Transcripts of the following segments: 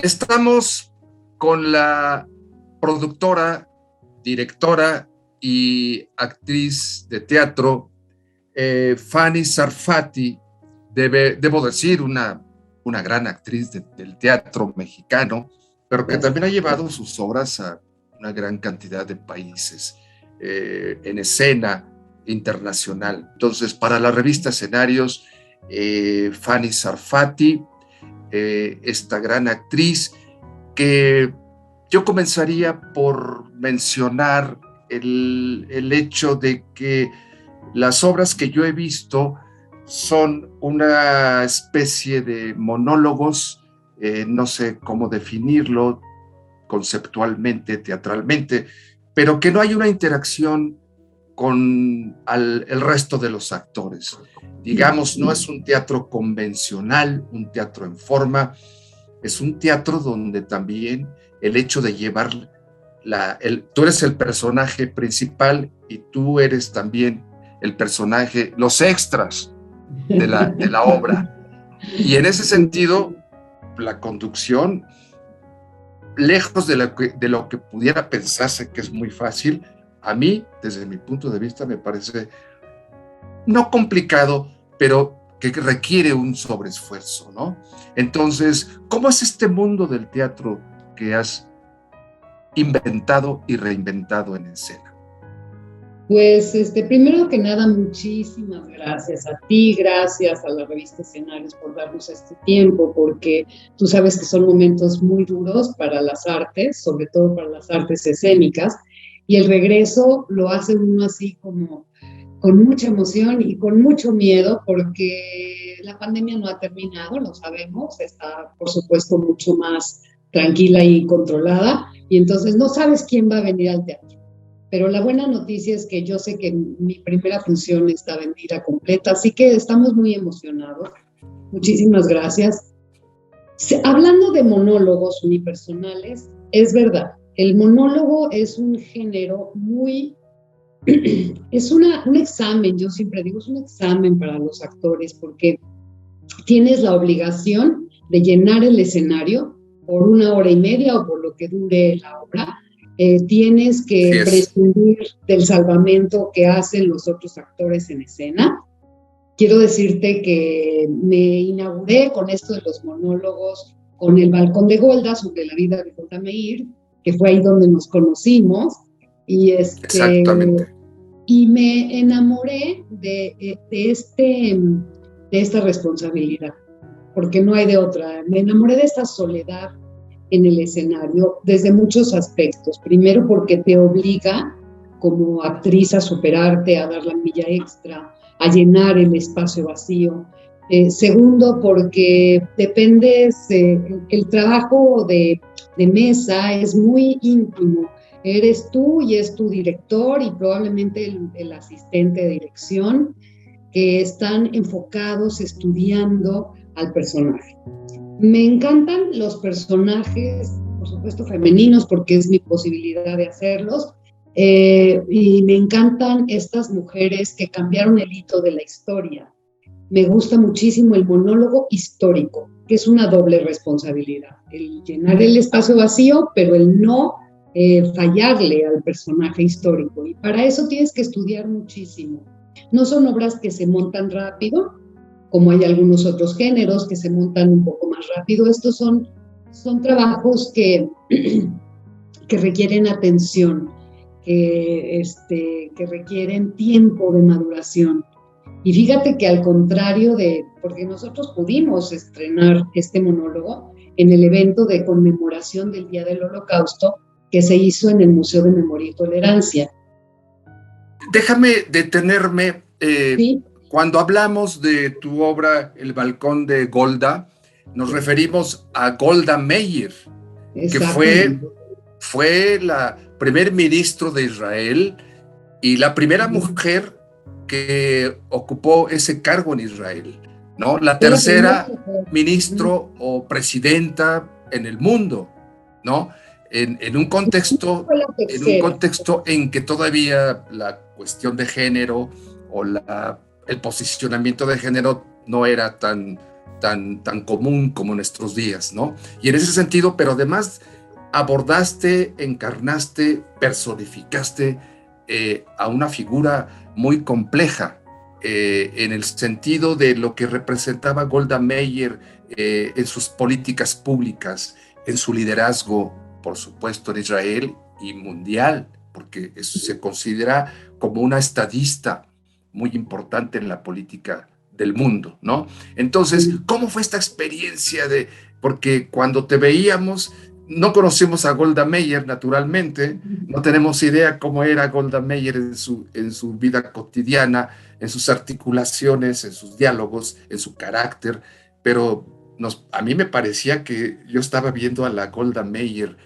Estamos con la productora, directora y actriz de teatro, Fanny Sarfati, debo decir, una gran actriz del teatro mexicano, pero que también ha llevado sus obras a una gran cantidad de países en escena internacional. Entonces, para la revista Escenarios, Fanny Sarfati, esta gran actriz, que yo comenzaría por mencionar el hecho de que las obras que yo he visto son una especie de monólogos, no sé cómo definirlo conceptualmente, teatralmente, pero que no hay una interacción con el resto de los actores. Digamos, no es un teatro convencional, un teatro en forma, es un teatro donde también el hecho de llevar tú eres el personaje principal y tú eres también el personaje, los extras de la obra. Y en ese sentido, la conducción, lejos de lo que pudiera pensarse que es muy fácil, a mí, desde mi punto de vista, me parece no complicado, pero que requiere un sobreesfuerzo, ¿no? Entonces, ¿cómo es este mundo del teatro que has inventado y reinventado en escena? Pues, primero que nada, muchísimas gracias a ti, gracias a la revista Escenarios por darnos este tiempo, porque tú sabes que son momentos muy duros para las artes, sobre todo para las artes escénicas, y el regreso lo hace uno así como con mucha emoción y con mucho miedo, porque la pandemia no ha terminado, lo sabemos, está por supuesto mucho más tranquila y controlada, y entonces no sabes quién va a venir al teatro. Pero la buena noticia es que yo sé que mi primera función está vendida completa, así que estamos muy emocionados. Muchísimas gracias. Hablando de monólogos unipersonales, es verdad, el monólogo es un género muy... Es un examen, yo siempre digo, es un examen para los actores, porque tienes la obligación de llenar el escenario por 1 hora y media o por lo que dure la obra. Tienes que prescindir del salvamento que hacen los otros actores en escena. Quiero decirte que me inauguré con esto de los monólogos con El balcón de Golda, sobre la vida de Golda Meir, que fue ahí donde nos conocimos, y Exactamente. Y me enamoré de esta responsabilidad, porque no hay de otra. Me enamoré de esta soledad en el escenario desde muchos aspectos. Primero, porque te obliga como actriz a superarte, a dar la milla extra, a llenar el espacio vacío. Segundo, porque dependes, el trabajo de mesa es muy íntimo. Eres tú y es tu director y probablemente el asistente de dirección, que están enfocados estudiando al personaje. Me encantan los personajes, por supuesto femeninos, porque es mi posibilidad de hacerlos, y me encantan estas mujeres que cambiaron el hito de la historia. Me gusta muchísimo el monólogo histórico, que es una doble responsabilidad, el llenar el espacio vacío, pero el no fallarle al personaje histórico, y para eso tienes que estudiar muchísimo. No son obras que se montan rápido, como hay algunos otros géneros que se montan un poco más rápido. Estos son trabajos que requieren atención, que requieren tiempo de maduración. Y fíjate que al contrario porque nosotros pudimos estrenar este monólogo en el evento de conmemoración del Día del Holocausto que se hizo en el Museo de Memoria y Tolerancia. Déjame detenerme. ¿Sí? Cuando hablamos de tu obra El balcón de Golda, nos referimos a Golda Meir, que fue la primer ministro de Israel y la primera mujer que ocupó ese cargo en Israel, ¿no? La tercera ministro o presidenta en el mundo, ¿no? En un contexto en que todavía la cuestión de género o el posicionamiento de género no era tan tan común como en nuestros días, ¿no? Y en ese sentido, pero además abordaste, encarnaste, personificaste a una figura muy compleja en el sentido de lo que representaba Golda Meir en sus políticas públicas, en su liderazgo, por supuesto, en Israel y mundial, porque eso se considera como una estadista muy importante en la política del mundo, ¿no? Entonces, ¿cómo fue esta experiencia de, porque cuando te veíamos, no conocemos a Golda Meir, naturalmente, no tenemos idea cómo era Golda Meir en su vida cotidiana, en sus articulaciones, en sus diálogos, en su carácter, pero a mí me parecía que yo estaba viendo a la Golda Meir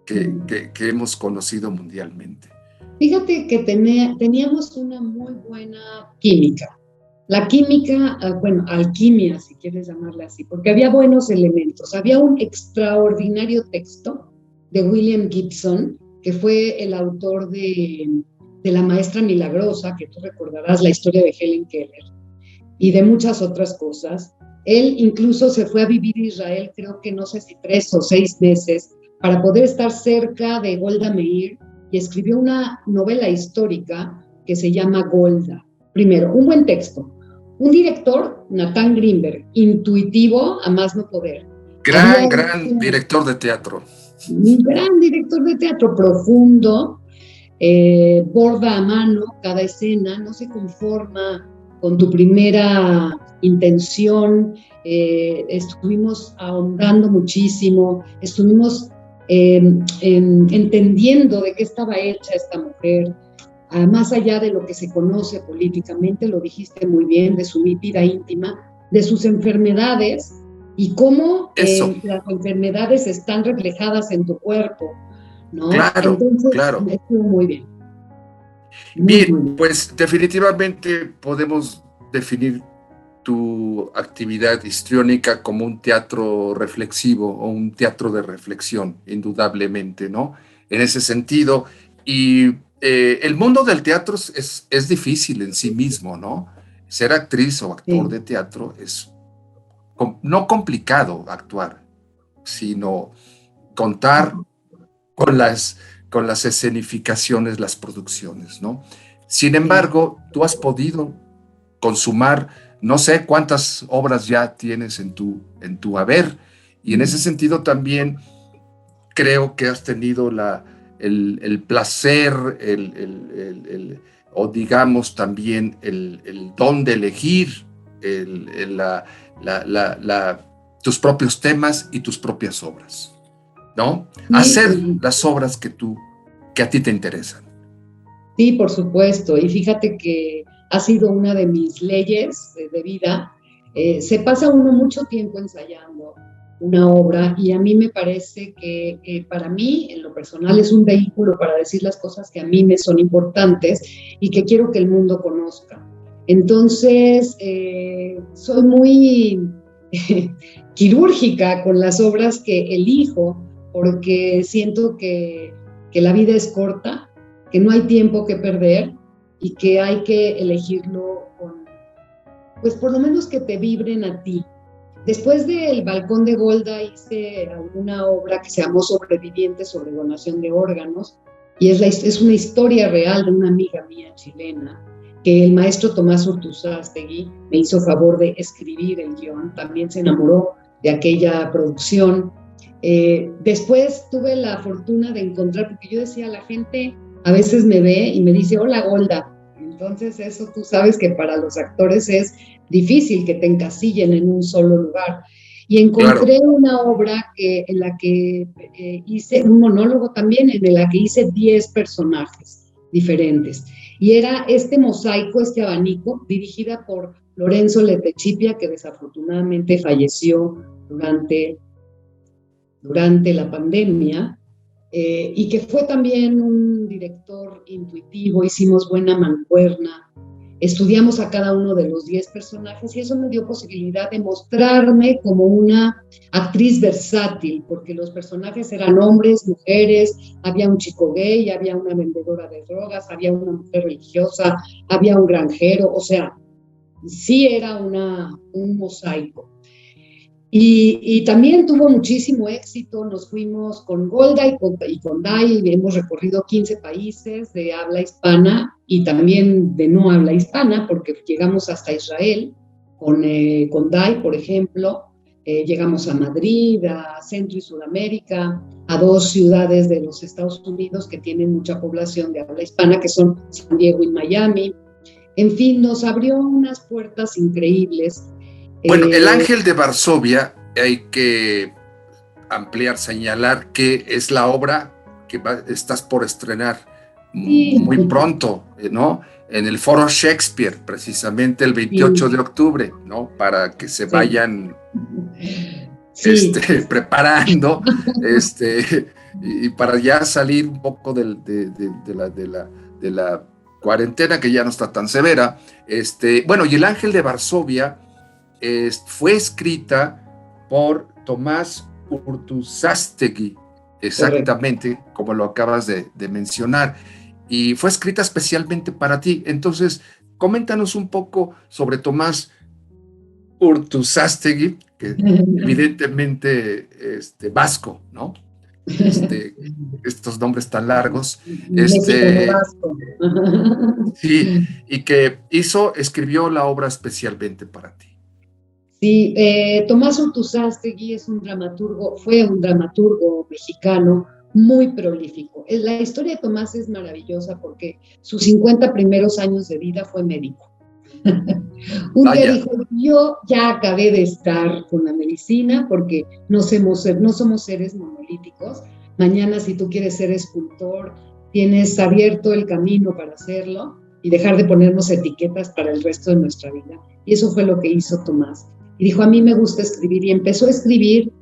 que hemos conocido mundialmente. Fíjate que teníamos una muy buena química. La química, bueno, alquimia, si quieres llamarla así, porque había buenos elementos. Había un extraordinario texto de William Gibson, que fue el autor de La Maestra Milagrosa, que tú recordarás la historia de Helen Keller, y de muchas otras cosas. Él incluso se fue a vivir a Israel, creo que no sé si 3 o 6 meses, para poder estar cerca de Golda Meir, y escribió una novela histórica que se llama Golda. Primero, un buen texto. Un director, Nathan Greenberg, intuitivo a más no poder. Gran director de teatro. Un gran director de teatro, profundo, borda a mano cada escena, no se conforma con tu primera intención, estuvimos ahondando muchísimo, estuvimos entendiendo de qué estaba hecha esta mujer, más allá de lo que se conoce políticamente, lo dijiste muy bien, de su vida íntima, de sus enfermedades y cómo las enfermedades están reflejadas en tu cuerpo, ¿no? Claro, entonces, claro. Estuvo muy bien. Bien, pues definitivamente podemos definir tu actividad histriónica como un teatro reflexivo o un teatro de reflexión, indudablemente, ¿no? En ese sentido, y el mundo del teatro es difícil en sí mismo, ¿no? Ser actriz o actor de teatro es no complicado actuar, sino contar con las escenificaciones, las producciones, ¿no? Sin embargo, tú has podido consumar, no sé cuántas obras ya tienes en tu haber, y en ese sentido también creo que has tenido el placer, o digamos también el don de elegir tus propios temas y tus propias obras, ¿no? Hacer las obras que a ti te interesan. Sí, por supuesto, y fíjate que ha sido una de mis leyes de vida. Se pasa uno mucho tiempo ensayando una obra y a mí me parece que para mí, en lo personal, es un vehículo para decir las cosas que a mí me son importantes y que quiero que el mundo conozca. Entonces, soy muy quirúrgica con las obras que elijo porque siento que la vida es corta, que no hay tiempo que perder y que hay que elegirlo con, pues por lo menos que te vibren a ti. Después del Balcón de Golda hice alguna obra que se llamó Sobrevivientes sobre donación de órganos y es una historia real de una amiga mía chilena que el maestro Tomás Urtuzástegui me hizo favor de escribir el guión, también se enamoró de aquella producción. Después tuve la fortuna de encontrar, porque yo decía, la gente a veces me ve y me dice, hola Golda, entonces eso tú sabes que para los actores es difícil que te encasillen en un solo lugar. Y encontré una obra en la que hice un monólogo también, en la que hice 10 personajes diferentes. Y era este mosaico, este abanico, dirigida por Lorenzo Letechipia, que desafortunadamente falleció durante la pandemia, y que fue también un director intuitivo, hicimos buena mancuerna, estudiamos a cada uno de los 10 personajes y eso me dio posibilidad de mostrarme como una actriz versátil, porque los personajes eran hombres, mujeres, había un chico gay, había una vendedora de drogas, había una mujer religiosa, había un granjero, o sea, sí era un mosaico. Y también tuvo muchísimo éxito, nos fuimos con Golda y con Dai, y hemos recorrido 15 países de habla hispana y también de no habla hispana, porque llegamos hasta Israel con Dai, por ejemplo, llegamos a Madrid, a Centro y Sudamérica, a 2 ciudades de los Estados Unidos que tienen mucha población de habla hispana, que son San Diego y Miami. En fin, nos abrió unas puertas increíbles. Bueno, El Ángel de Varsovia, hay que ampliar, señalar que es la obra que estás por estrenar Sí, muy pronto, ¿no? En el Foro Shakespeare, precisamente el 28 sí, de octubre, ¿no? Para que se sí. vayan Sí, preparando, y para ya salir un poco de la cuarentena, que ya no está tan severa. Bueno, y El Ángel de Varsovia fue escrita por Tomás Urtuzástegui, correcto. exactamente como lo acabas de mencionar, y fue escrita especialmente para ti. Entonces, coméntanos un poco sobre Tomás Urtuzástegui, que evidentemente vasco, ¿no? Este, Estos nombres tan largos, Mexicano vasco. sí, y que escribió la obra especialmente para ti. Sí, Tomás Urtuzástegui fue un dramaturgo mexicano muy prolífico. La historia de Tomás es maravillosa porque sus 50 primeros años de vida fue médico. Un día Vaya, dijo, yo ya acabé de estar con la medicina porque no somos seres monolíticos. Mañana, si tú quieres ser escultor, tienes abierto el camino para hacerlo y dejar de ponernos etiquetas para el resto de nuestra vida. Y eso fue lo que hizo Tomás. Y dijo, a mí me gusta escribir, y empezó a escribir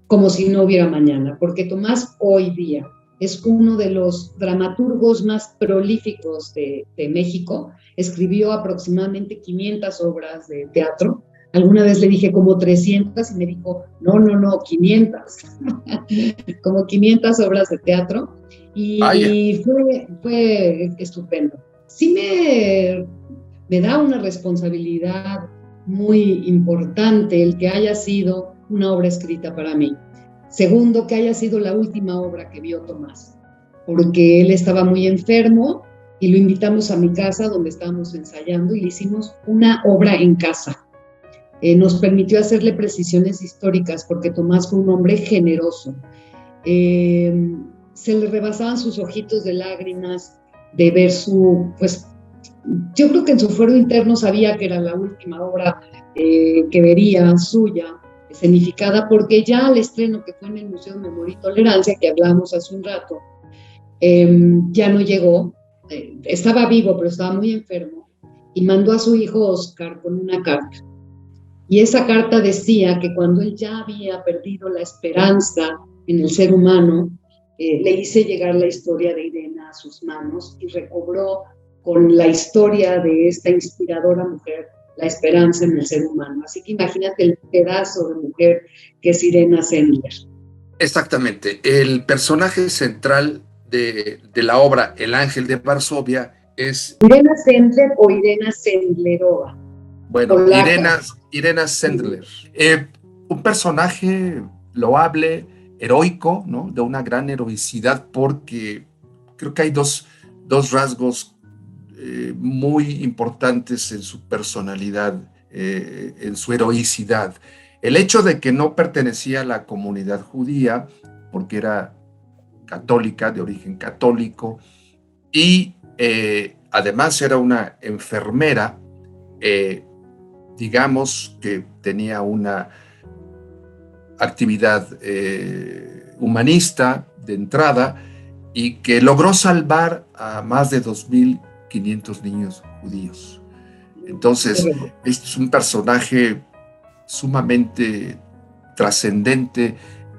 como si no hubiera mañana, porque Tomás hoy día es uno de los dramaturgos más prolíficos de México. Escribió aproximadamente 500 obras de teatro. Alguna vez le dije como 300 y me dijo, no, 500. Como 500 obras de teatro. vaya. Y fue estupendo. Sí me da una responsabilidad muy importante el que haya sido una obra escrita para mí. Segundo, que haya sido la última obra que vio Tomás, porque él estaba muy enfermo y lo invitamos a mi casa donde estábamos ensayando y le hicimos una obra en casa. Nos permitió hacerle precisiones históricas porque Tomás fue un hombre generoso. Se le rebasaban sus ojitos de lágrimas de ver pues yo creo que en su fuero interno sabía que era la última obra que vería suya, escenificada, porque ya al estreno que fue en el Museo de Memoria y Tolerancia, que hablamos hace un rato, ya no llegó, estaba vivo, pero estaba muy enfermo, y mandó a su hijo Oscar con una carta. Y esa carta decía que cuando él ya había perdido la esperanza en el ser humano, le hice llegar la historia de Irena a sus manos y recobró con la historia de esta inspiradora mujer la esperanza en el ser humano. Así que imagínate el pedazo de mujer que es Irena Sendler. Exactamente. El personaje central de la obra El Ángel de Varsovia es, Irena Sendler o Irena Sendlerova, bueno, polaca. Irena Sendler. Un personaje loable, heroico, ¿no? De una gran heroicidad, porque creo que hay dos rasgos muy importantes en su personalidad, en su heroicidad. El hecho de que no pertenecía a la comunidad judía, porque era católica, de origen católico, y además era una enfermera, digamos que tenía una actividad humanista de entrada y que logró salvar a más de 2.500 niños judíos. Entonces, es un personaje sumamente trascendente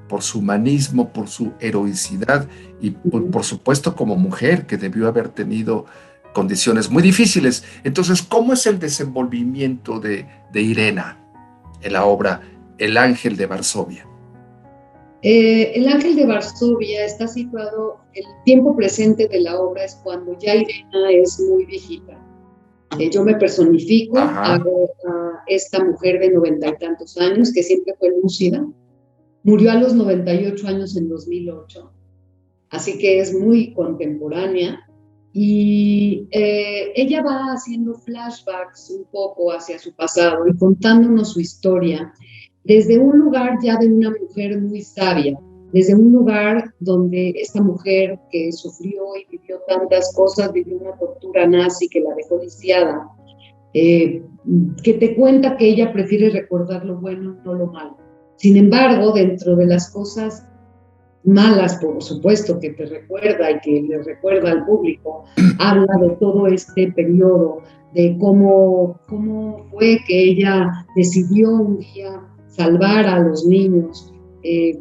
por su humanismo, por su heroicidad y por supuesto como mujer que debió haber tenido condiciones muy difíciles. Entonces, ¿cómo es el desenvolvimiento de Irena en la obra El Ángel de Varsovia? El Ángel de Varsovia está situado, el tiempo presente de la obra es cuando ya Irena es muy viejita. Yo me personifico, Ajá. esta mujer de 90 y tantos años, que siempre fue lúcida. Murió a los 98 años en 2008, así que es muy contemporánea. Y ella va haciendo flashbacks un poco hacia su pasado y contándonos su historia desde un lugar ya de una mujer muy sabia, desde un lugar donde esta mujer que sufrió y vivió tantas cosas, vivió una tortura nazi que la dejó lisiada, que te cuenta que ella prefiere recordar lo bueno, no lo malo. Sin embargo, dentro de las cosas malas, por supuesto, que te recuerda y que le recuerda al público, habla de todo este periodo, de cómo fue que ella decidió un día salvar a los niños,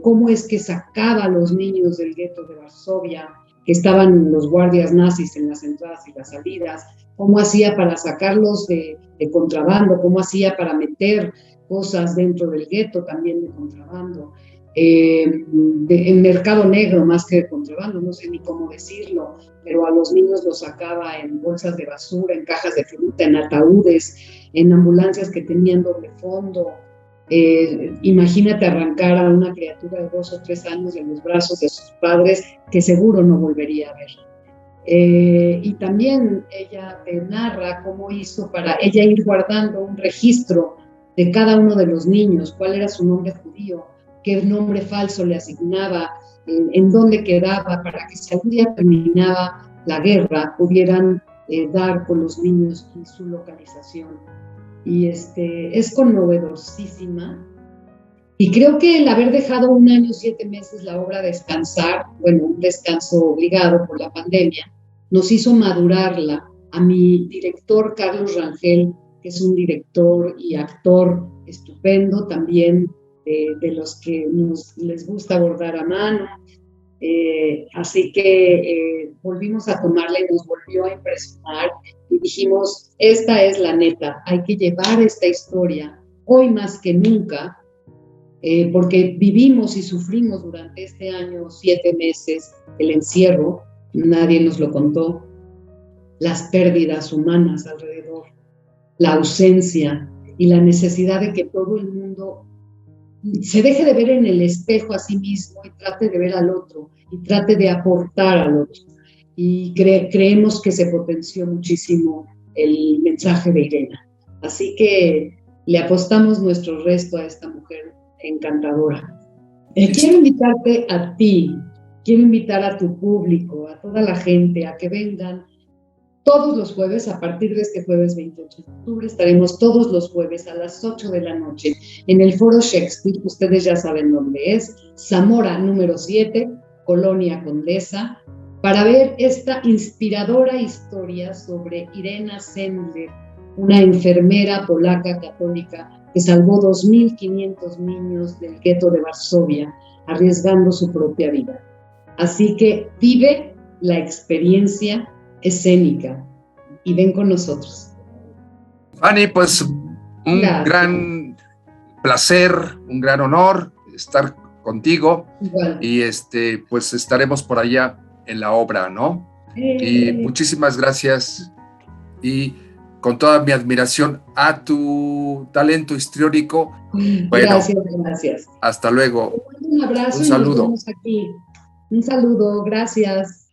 cómo es que sacaba a los niños del gueto de Varsovia, que estaban los guardias nazis en las entradas y las salidas, cómo hacía para sacarlos de contrabando, cómo hacía para meter cosas dentro del gueto también de contrabando, en mercado negro más que de contrabando, no sé ni cómo decirlo, pero a los niños los sacaba en bolsas de basura, en cajas de fruta, en ataúdes, en ambulancias que tenían doble fondo. Imagínate arrancar a una criatura de 2 o 3 años de los brazos de sus padres que seguro no volvería a ver. Y también ella te narra cómo hizo para ella ir guardando un registro de cada uno de los niños, cuál era su nombre judío, qué nombre falso le asignaba, en dónde quedaba, para que si algún día terminaba la guerra pudieran dar con los niños y su localización. Y es conmovedorísima. Y creo que el haber dejado 1 año, 7 meses la obra descansar, bueno, un descanso obligado por la pandemia, nos hizo madurarla. A mi director, Carlos Rangel, que es un director y actor estupendo, también de los que les gusta bordar a mano. Así que volvimos a tomarla y nos volvió a impresionar y dijimos, esta es la neta, hay que llevar esta historia hoy más que nunca, porque vivimos y sufrimos durante este año 7 meses el encierro, nadie nos lo contó, las pérdidas humanas alrededor, la ausencia y la necesidad de que todo el mundo se deje de ver en el espejo a sí mismo y trate de ver al otro y trate de aportar al otro. Y creemos que se potenció muchísimo el mensaje de Irena. Así que le apostamos nuestro resto a esta mujer encantadora. Quiero invitarte a ti, quiero invitar a tu público, a toda la gente, a que vengan todos los jueves. A partir de este jueves 28 de octubre estaremos todos los jueves a las 8 de la noche en el Foro Shakespeare, ustedes ya saben dónde es, Zamora número 7, Colonia Condesa, para ver esta inspiradora historia sobre Irena Sendler, una enfermera polaca católica que salvó 2.500 niños del gueto de Varsovia, arriesgando su propia vida. Así que vive la experiencia escénica y ven con nosotros. Fanny, pues un gran placer, un gran honor estar contigo. Igual. Y pues estaremos por allá en la obra, ¿no? Y muchísimas gracias y con toda mi admiración a tu talento histriónico. Bueno, gracias. Hasta luego. Un abrazo. Un saludo. Y nos vemos aquí. Un saludo, gracias.